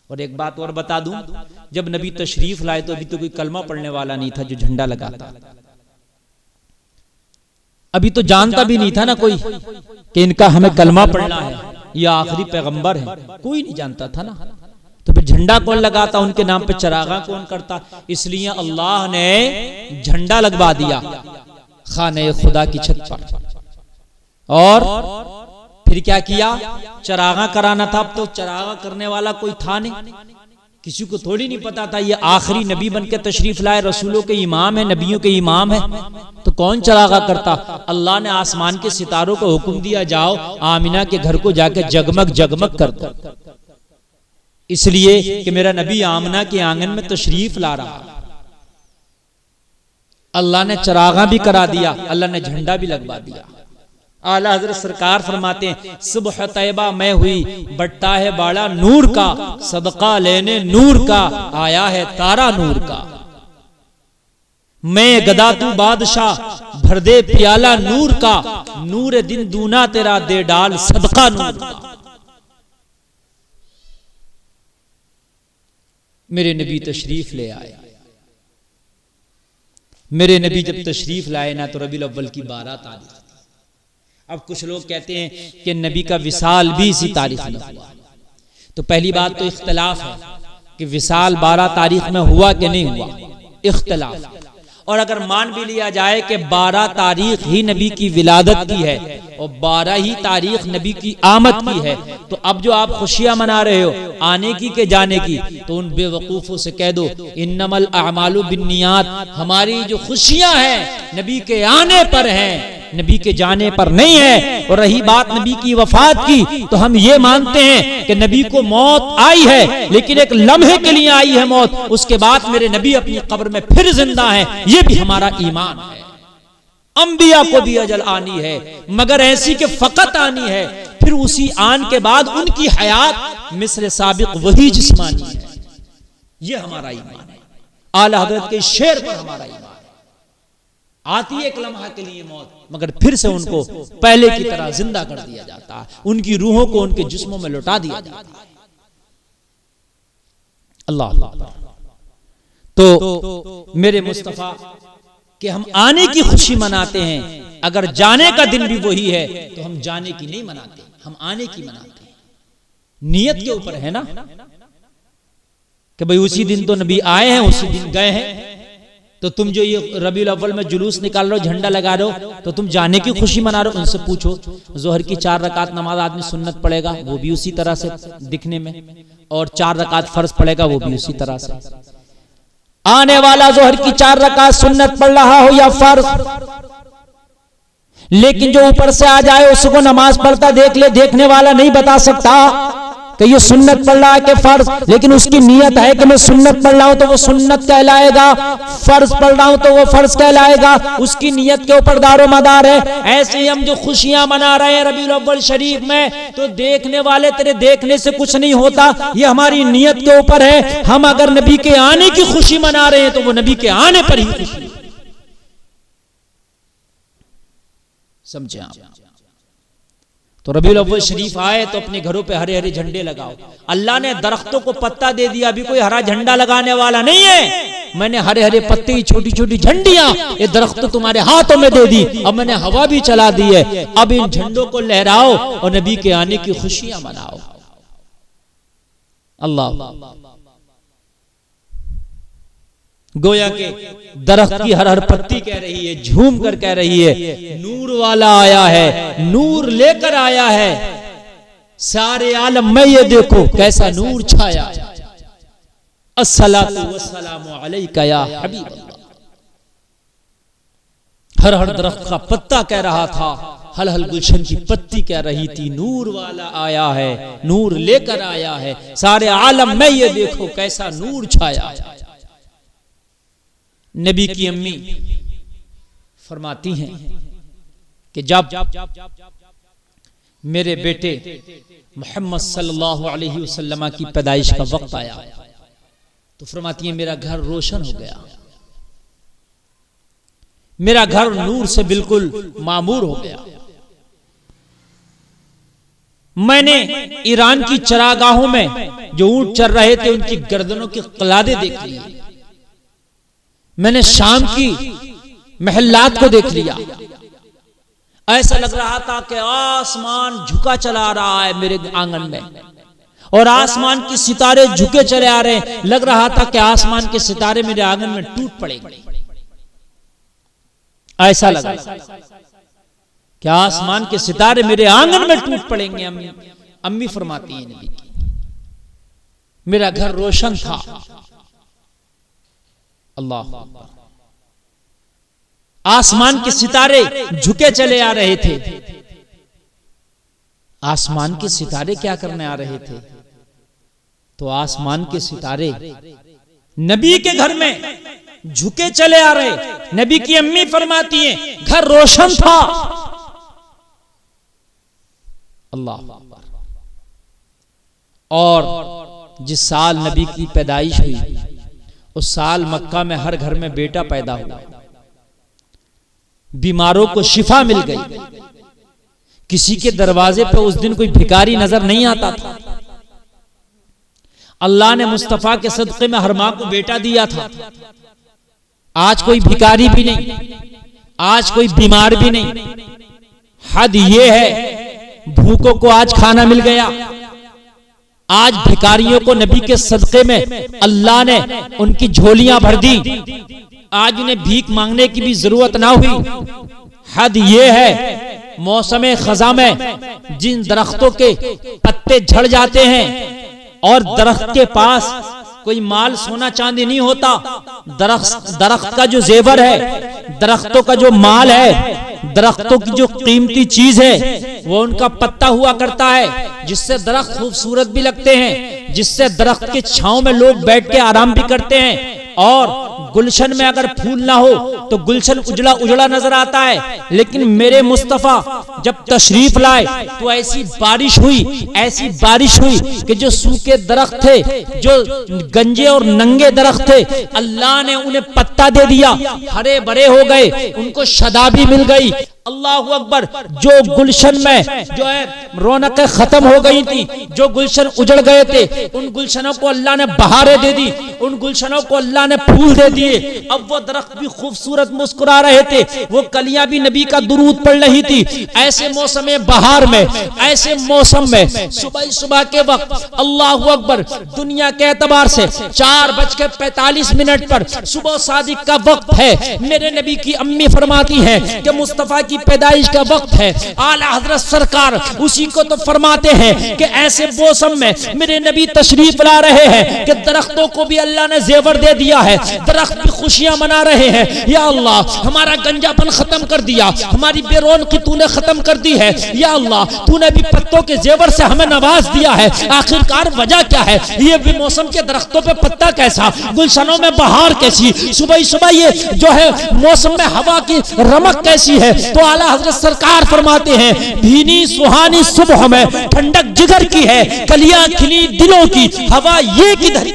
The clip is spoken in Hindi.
और एक बात और बता दूं, जब नबी तशरीफ लाए तो अभी तो कोई कलमा पढ़ने वाला नहीं था जो झंडा लगाता। अभी तो जानता भी नहीं था ना कोई कि इनका हमें कलमा पढ़ना है, ये आखिरी पैगंबर है, कोई नहीं जानता था ना। तो फिर झंडा कौन लगाता, उनके नाम पे चरागा कौन करता? इसलिए अल्लाह ने झंडा लगवा दिया खाने खुदा की छत पर। और फिर क्या किया? चरागा कराना था। अब तो चरागा करने वाला कोई था नहीं, किसी को थोड़ी नहीं पता था ये आखिरी नबी बन के तशरीफ लाए, रसूलों के इमाम है, नबियों के इमाम है, तो कौन चरागा करता? अल्लाह ने आसमान के सितारों को हुक्म दिया, जाओ आमिना के घर को जाके जगमग जगमग कर दो, इसलिए कि मेरा नबी आमिना के आंगन में तशरीफ ला रहा। अल्लाह ने चरागा भी करा दिया, अल्लाह ने झंडा भी लगवा दिया। आला हजरत सरकार फरमाते हैं, सुबह तैबा में हुई, बट्टा है बाड़ा नूर का, सदका लेने नूर का, आया है तारा नूर का। मैं गदा तू बादशाह, भर दे प्याला नूर का, नूर दिन दूना तेरा दे डाल सदका नूर का। मेरे नबी तशरीफ ले आए। मेरे नबी जब तशरीफ लाए ना तो रबीउल अव्वल की 12 तारीख। अब कुछ लोग कहते हैं कि नबी का विसाल भी इसी तारीख में हुआ। तो पहली बात तो इख्तलाफ है कि विसाल 12 तारीख में हुआ कि नहीं हुआ, इख्तलाफ। और अगर मान भी लिया जाए कि 12 तारीख ही नबी की विलादत की है और 12 ही तारीख नबी की आमद की है, तो अब जो आप खुशियां मना रहे हो आने की के जाने की, तो उन बेवकूफों से कह दो इन्नमल अमालु बिन्नियात, हमारी जो खुशियां हैं नबी के आने पर हैं, नबी के जाने पर नहीं है। और रही बात नबी की वफात की, तो हम ये मानते हैं कि नबी को मौत आई है, लेकिन एक लम्हे के लिए आई है मौत, उसके बाद मेरे नबी अपनी कब्र में फिर जिंदा है, ये भी हमारा ईमान है। अंबिया को भी अजल आनी है, मगर ऐसी कि फकत आनी है, फिर उसी आन के बाद उनकी हयात मिस्र साबिक वही जिस्मानी है। ये हमारा ईमान है। आला हजरत के शेर पर हमारा ईमान है। आती है एक लम्हा के लिए मौत, मगर फिर से उनको पहले की तरह जिंदा कर दिया जाता है, उनकी रूहों को उनके जिस्मों में लौटा दिया जाता है। अल्लाह। तो मेरे मुस्तफा कि हम आने की खुशी मनाते हैं, अगर जाने का दिन भी वही है तो हम जाने की नहीं मनाते, हम आने की मनाते हैं। नियत के ऊपर है ना कि भाई उसी दिन तो नबी आए हैं, उसी दिन गए हैं। तो तुम जो ये रबीउल अव्वल में जुलूस निकाल रहे हो, झंडा लगा रहे हो, तो तुम जाने की खुशी मना रहे हो। उनसे पूछो, जोहर की 4 रकात नमाज आदमी सुन्नत पढ़ेगा, वो भी उसी तरह से दिखने में, और 4 रकात फर्ज पढ़ेगा, वो भी उसी तरह से। आने वाला जोहर की 4 रकात सुन्नत पढ़ रहा हो या फर्ज, लेकिन जो ऊपर से आ जाए उसको नमाज पढ़ता देख ले, देखने वाला नहीं बता सकता कि ये सुन्नत पढ़ रहा है कि फर्ज, लेकिन उसकी नियत है कि मैं सुन्नत पढ़ रहा हूं तो वो सुन्नत कहलाएगा, फर्ज पढ़ रहा हूं तो वो फर्ज कहलाएगा। उसकी नियत के ऊपर दारो मदार है। ऐसे ही हम जो खुशियां मना रहे हैं रबीउल अव्वल शरीफ में, तो देखने वाले तेरे देखने से कुछ नहीं होता, ये हमारी नियत के ऊपर है। हम अगर नबी के आने की खुशी मना रहे हैं तो वो नबी के आने पर ही खुशी, समझे आप? तो रबीउल अव्वल शरीफ आए तो अपने घरों पे हरे हरे झंडे लगाओ। अल्लाह ने दरख्तों को पत्ता दे दिया, अभी कोई हरा झंडा लगाने वाला नहीं है। मैंने हरे हरे पत्ते, छोटी छोटी झंडियां, ये दरख्त तुम्हारे हाथों में दे दी, अब मैंने हवा भी चला दी है। अब इन झंडों को लहराओ और नबी के आने की खुशियां मनाओ। अल्लाह। गोया के दरख्त की हर हर पत्ती कह रही है, झूम कर कह रही है, नूर वाला आया है, नूर लेकर आया है, सारे आलम में ये देखो कैसा नूर छाया। अस्सलातु वस्सलामु अलैका या हबीब अल्लाह। हर हर दरख्त का पत्ता कह रहा था, हल हल गुलशन की पत्ती कह रही थी, नूर वाला आया है, नूर लेकर आया है, सारे आलम में ये देखो कैसा नूर छाया। नबी की अम्मी फरमाती हैं कि जब मेरे बेटे मोहम्मद सल्लल्लाहु अलैहि वसल्लम की पैदाइश का वक्त आया तो फरमाती हैं मेरा घर रोशन हो गया, मेरा घर नूर से बिल्कुल मामूर हो गया। मैंने ईरान की चरागाहों में जो ऊंट चर रहे थे उनकी गर्दनों की कलादे देख ली। मैंने शाम की महल्लात को देख लिया। ऐसा लग रहा था कि आसमान झुका चला रहा है मेरे आंगन में, और आसमान के सितारे झुके चले आ रहे हैं। लग रहा था कि आसमान के सितारे मेरे आंगन में टूट पड़ेंगे। ऐसा लगा कि आसमान के सितारे मेरे आंगन में टूट पड़ेंगे। अम्मी फरमाती हैं नबी की, मेरा घर रोशन था। अल्लाह, आसमान के सितारे झुके चले आ रहे थे। आसमान के सितारे क्या करने आ रहे थे? तो आसमान के सितारे नबी के घर में झुके चले आ रहे। नबी की अम्मी फरमाती हैं घर रोशन था। अल्लाह। और जिस साल नबी की पैदाइश हुई उस साल मक्का में हर घर में बेटा पैदा हुआ। बीमारों को शिफा मिल गई। किसी के दरवाजे पे उस दिन कोई भिखारी नजर नहीं आता था। अल्लाह ने मुस्तफा के सदक़े में हर मां को बेटा दिया था। आज कोई भिखारी भी नहीं, आज कोई बीमार भी नहीं। हद ये है भूखों को आज खाना मिल गया। आज भिखारियों को नबी के सदक़े में अल्लाह ने उनकी झोलियां भर दी। आज उन्हें भीख मांगने की भी जरूरत ना हुई। हद ये है मौसम खज़ा में जिन दरख्तों के पत्ते झड़ जाते हैं और दरख्त के पास कोई माल सोना चांदी नहीं होता, दरख्त का जो जेवर है, दरख्तों का जो माल है, दरख्तों की जो कीमती चीज है वो उनका पत्ता हुआ करता है, जिससे दरख्त खूबसूरत भी लगते हैं, जिससे दरख्त के छांव में लोग बैठ के आराम भी करते हैं। और गुलशन में अगर फूल ना हो तो गुलशन उजड़ा उजड़ा नजर आता है। लेकिन मेरे मुस्तफा जब तशरीफ लाए तो ऐसी बारिश हुई, ऐसी बारिश हुई कि जो सूखे दरख्त थे, जो गंजे और नंगे दरख्त थे, अल्लाह ने उन्हें पत्ता दे दिया, हरे भरे हो गए, उनको शदाबी मिल गई। अल्लाह अकबर। जो गुलशन में जो है रौनकें खत्म हो गई थी, जो गुलशन उजड़ गए थे, उन गुलशनों को अल्लाह ने बहारें दे दी, उन गुलशनों को अल्लाह ने फूल दे दिए। अब वो दरख्त भी खूबसूरत मुस्कुरा रहे थे, वो कलियां भी नबी का दुरूद पढ़ रही थी। ऐसे मौसम बहार में, ऐसे मौसम में सुबह सुबह के वक्त अल्लाह अकबर, दुनिया के एतबार से 4:45 पर सुबह सादिक का वक्त है। मेरे नबी की अम्मी फरमाती है कि मुस्तफा की पैदाइश का वक्त है। आला हजरत सरकार उसी को तो फरमाते हैं कि ऐसे मौसम में मेरे नबी तशरीफ ला रहे हैं कि दरख्तों को भी अल्लाह ने जेवर दे दिया है, दरख्त भी खुशियां मना रहे हैं। या अल्लाह, हमारा गंजापन खत्म कर दिया, हमारी बेरौनकी तूने खत्म कर दी है। या अल्लाह, तूने भी पत्तों के जेवर से हमें नवाज दिया है। आखिरकार वजह क्या है? ये भी मौसम के दरख्तों पे पत्ता कैसा, गुलशनों में बहार कैसी, सुबह सुबह ये जो है मौसम में हवा की रमक कैसी है। तो आला हजरत सरकार फरमाते हैं भीनी सुहानी सुबह में ठंडक जिगर की है, कलियां खिली दिलों की, हवा ये किधर